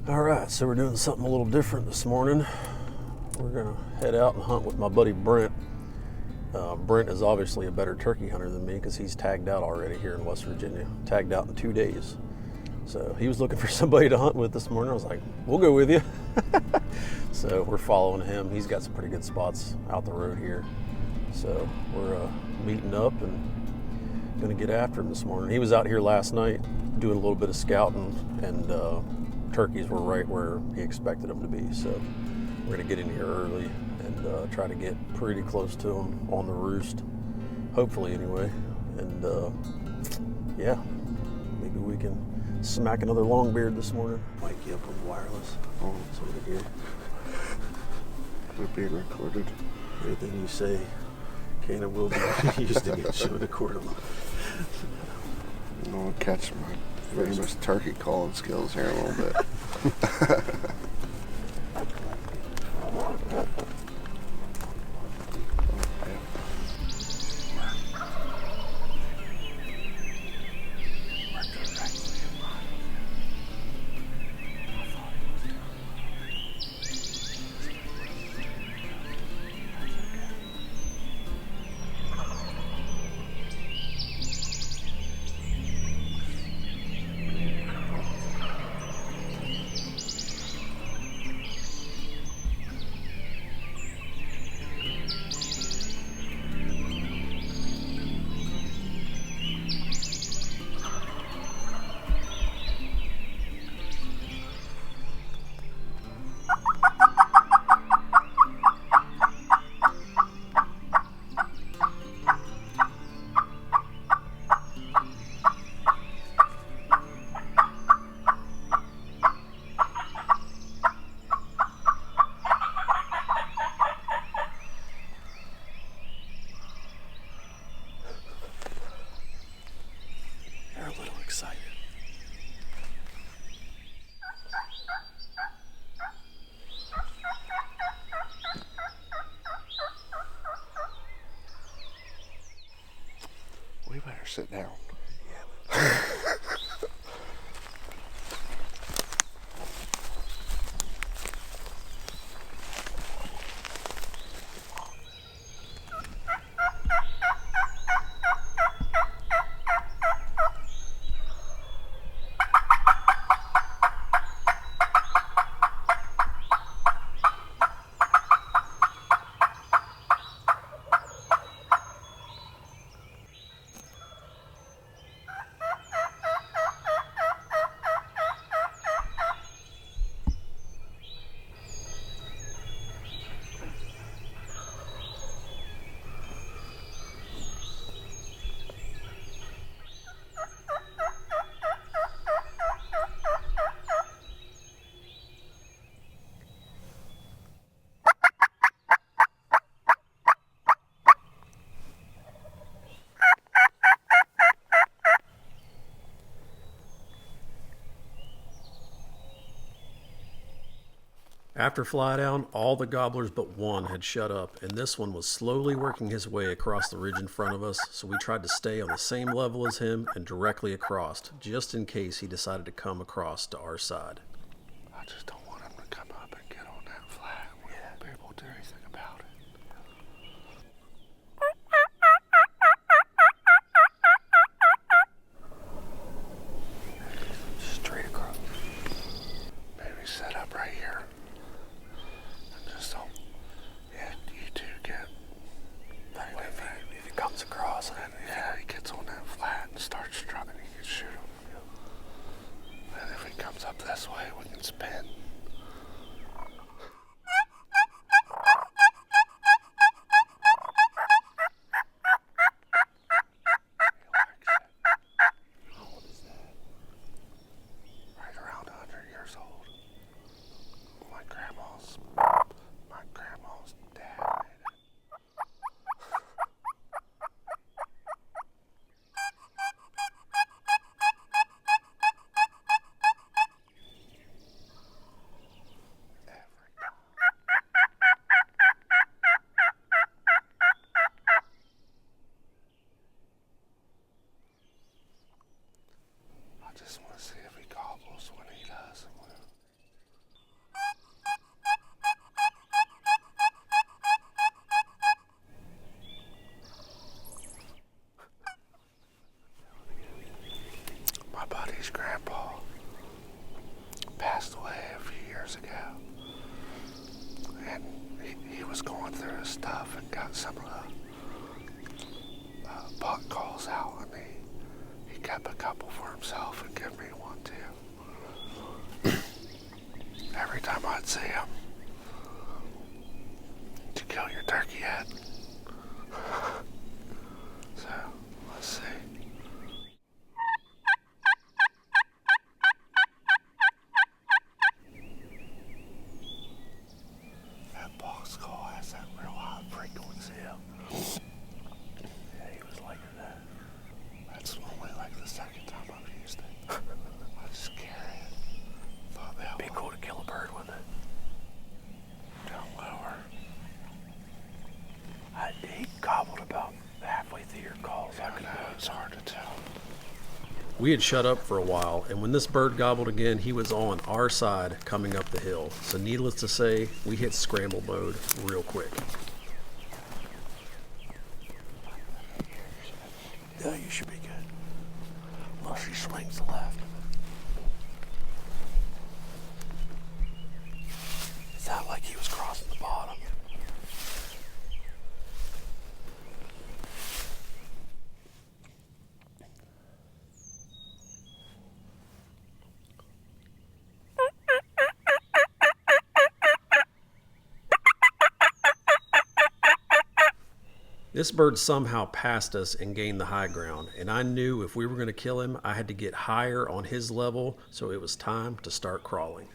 All right, so we're doing something a little different this morning. We're gonna head out and hunt with my buddy Brent. Brent is obviously a better turkey hunter than me because he's tagged out already here in West Virginia. Tagged out in 2 days. So he was looking for somebody to hunt with this morning. I was like, we'll go with you. So we're following him. He's got some pretty good spots out the road here. So we're meeting up and gonna get after him this morning. He was out here last night doing a little bit of scouting, and turkeys were right where he expected them to be. So we're gonna get in here early and try to get pretty close to them on the roost, hopefully anyway. And yeah, maybe we can smack another longbeard this morning. Wake you up with wireless. Oh, that's what we hear. We're being recorded. Everything you say can and will be used against you in a court of law. I'll catch my famous turkey calling skills here in a little bit. They're a little excited. We better sit down. After fly down, all the gobblers but one had shut up, and this one was slowly working his way across the ridge in front of us, so we tried to stay on the same level as him and directly across, just in case he decided to come across to our side. I just don't want him to come up and get on that flat. We won't be able to do anything about it. Straight across. Maybe set up right here. And just don't, you two get. If he comes across, Yeah, he gets on that flat and starts struggling, you can shoot him. And if he comes up this way, we can spin. Right around 100 years old. My grandma's dad made it. and he was going through his stuff and got some of the buck calls out, and he kept a couple for himself and gave me one too. Every time I'd see him, did you kill your turkey yet? So, let's see. That box call has that real high frequency. Yeah, he was liking that. That's only like the second time I've used it. I was scared. Thought that would be cool to kill a bird with it. Down lower. He gobbled about halfway through your calls. I know, it's hard to tell. We had shut up for a while, and when this bird gobbled again, he was on our side coming up the hill. So needless to say, we hit scramble mode real quick. Yeah, you should be good. Unless he swings left. It sounded like he was crossing the bottom. This bird somehow passed us and gained the high ground, and I knew if we were going to kill him, I had to get higher on his level, so it was time to start crawling.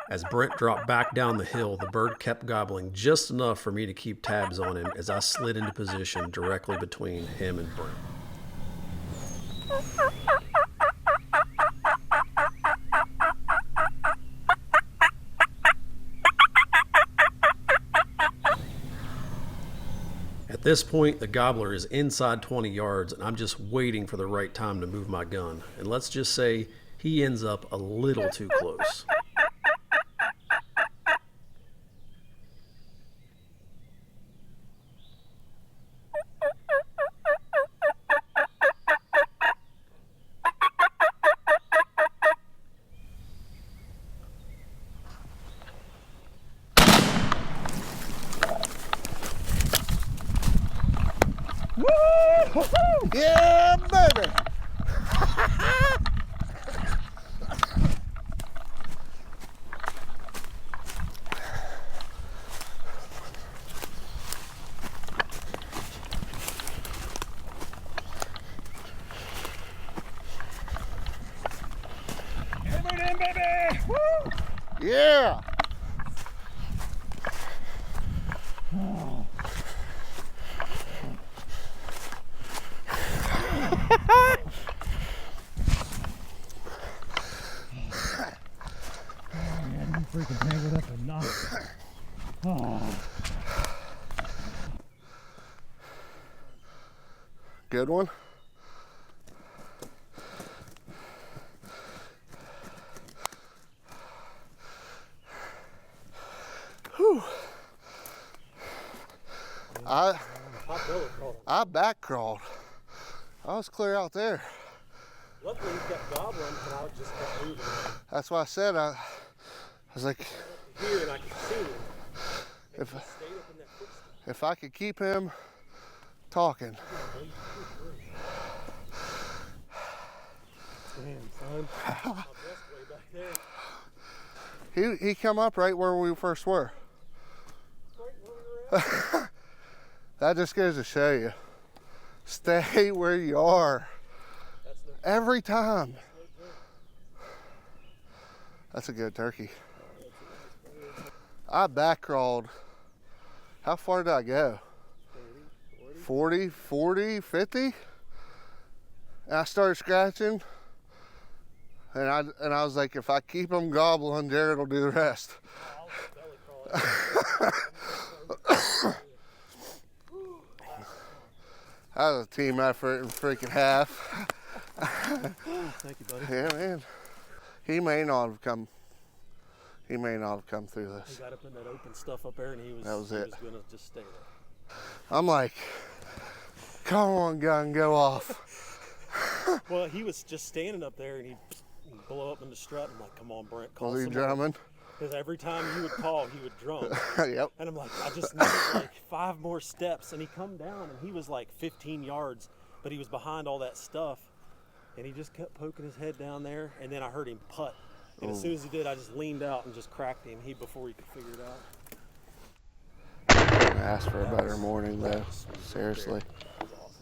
As Brent dropped back down the hill, the bird kept gobbling just enough for me to keep tabs on him as I slid into position directly between him and Brent. At this point, the gobbler is inside 20 yards, and I'm just waiting for the right time to move my gun. And let's just say he ends up a little too close. Yeah, baby! Everybody in, baby! Woo! Yeah! Freaking tangled up in knots. Oh. Good one. Whew. I back crawled. I was clear out there. Luckily, he kept gobbling, and I just kept moving. That's why I said I was like, Here, and I could see him. if I could keep him talking. Damn, son. My best way back there. He come up right where we first were. Right where we were at. That just goes to show you. Stay where you are. Every time. That's a good turkey. I back crawled. How far did I go? 40, 50? And I started scratching. And I was like, if I keep them gobbling, Jared will do the rest. That was a team effort in freaking half. Thank you, buddy. Yeah, man. He may not have come. He may not have come through He this. got up in that open stuff up there, and he was it. going to just stay there. I'm like, come on, gun, go off. Well, he was just standing up there, and he'd blow up in the strut. I'm like, come on, Brent, call Was he someone. drumming? Because every time you would call, he would drum. Yep. And I'm like, I just needed like 5 more steps. And he come down, and he was like 15 yards, but he was behind all that stuff. And he just kept poking his head down there, and then I heard him putt. And as soon as he did, I just leaned out and just cracked him before he could figure it out. I asked for a better morning, though. Seriously.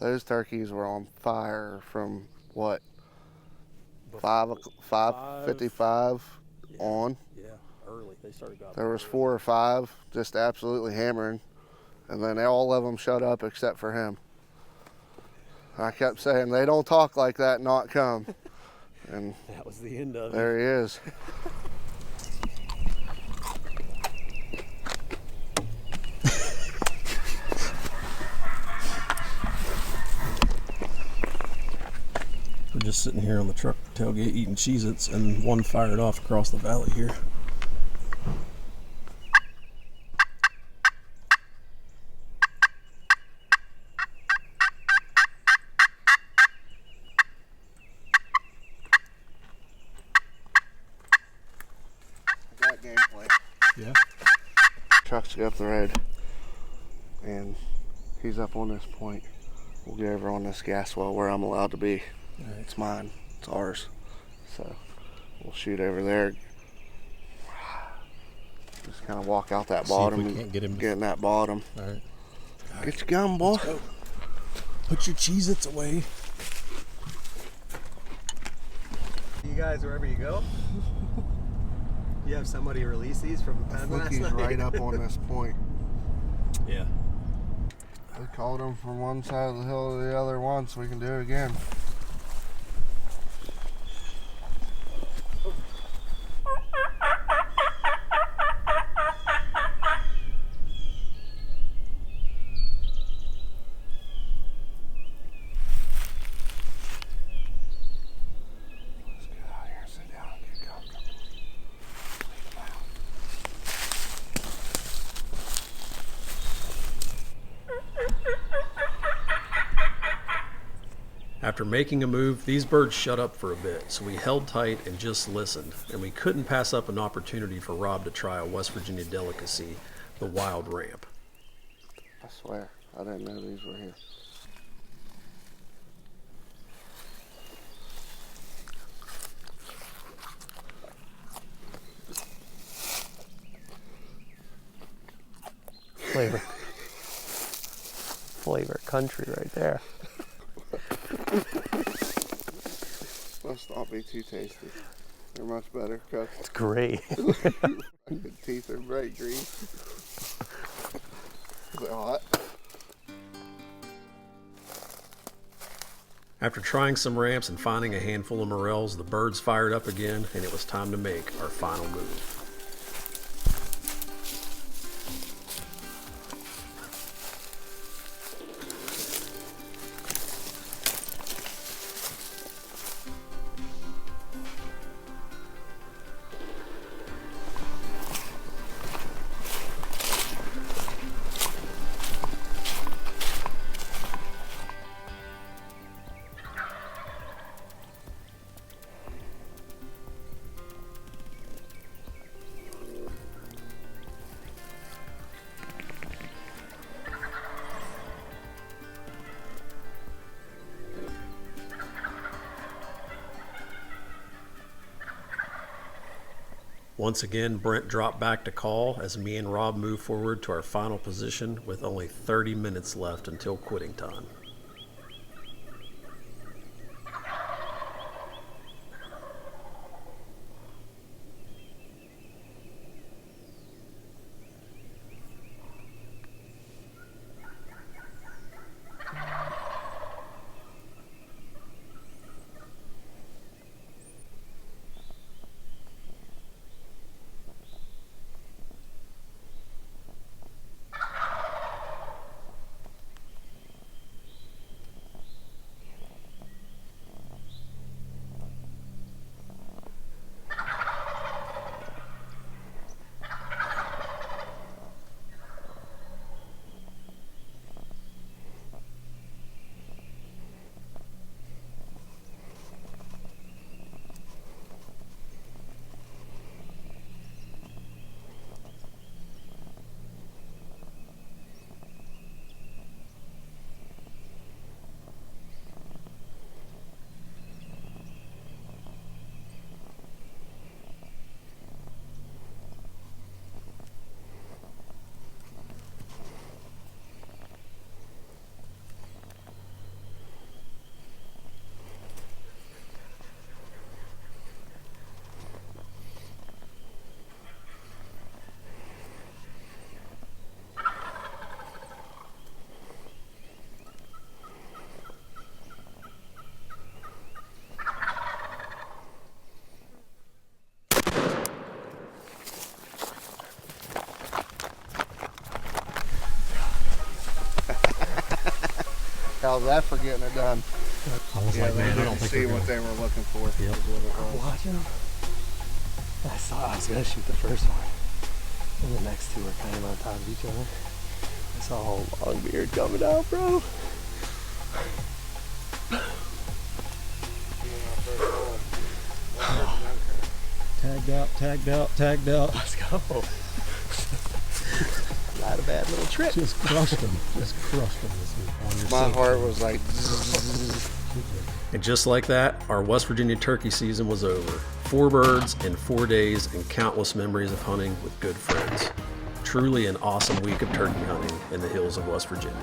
Those turkeys were on fire from what? 5:55 on. Yeah, early. They started going. There was 4 or 5 just absolutely hammering, and then all of them shut up except for him. I kept saying, they don't talk like that, not come. And that was the end of it. there he is. We're just sitting here on the truck tailgate eating CheezIts, and one fired off across the valley here. I got gameplay. Yeah. Trucks go up the road, and he's up on this point. We'll get over on this gas well where I'm allowed to be. Right. It's mine. It's ours. So we'll shoot over there. Just kind of walk out that bottom. See if we can't get him. Get in that bottom. All right. Get your gun, boy. Go. Put your CheezIts away. You guys, wherever you go, you have somebody release these from the I pen think last he's night. right up on this point. Yeah. We called him from one side of the hill to the other once. We can do it again. Let's get out here and sit down and get comfortable. Leave him out. After making a move, these birds shut up for a bit, so we held tight and just listened, and we couldn't pass up an opportunity for Rob to try a West Virginia delicacy, the wild ramp. I swear, I didn't know these were here. Flavor country right there. Must not be too tasty. They're much better cooked. It's great. The teeth are bright green. Is it hot? After trying some ramps and finding a handful of morels, the birds fired up again, and it was time to make our final move. Once again, Brent dropped back to call as me and Rob moved forward to our final position with only 30 minutes left until quitting time. How's that for getting it done? I was Yeah, like, they man, I don't didn't think see we're what gonna. they were looking for. Yep. is what it was. Watching. I saw I was gonna shoot the first one, and the next two were kind of on top of each other. I saw a whole long beard coming out, bro. Tagged out, tagged out, tagged out. Let's go. Not a bad little trip. Just crushed him. Just crushed him this week. On your My sink. heart was like, And just like that, our West Virginia turkey season was over. 4 birds in 4 days and countless memories of hunting with good friends. Truly an awesome week of turkey hunting in the hills of West Virginia.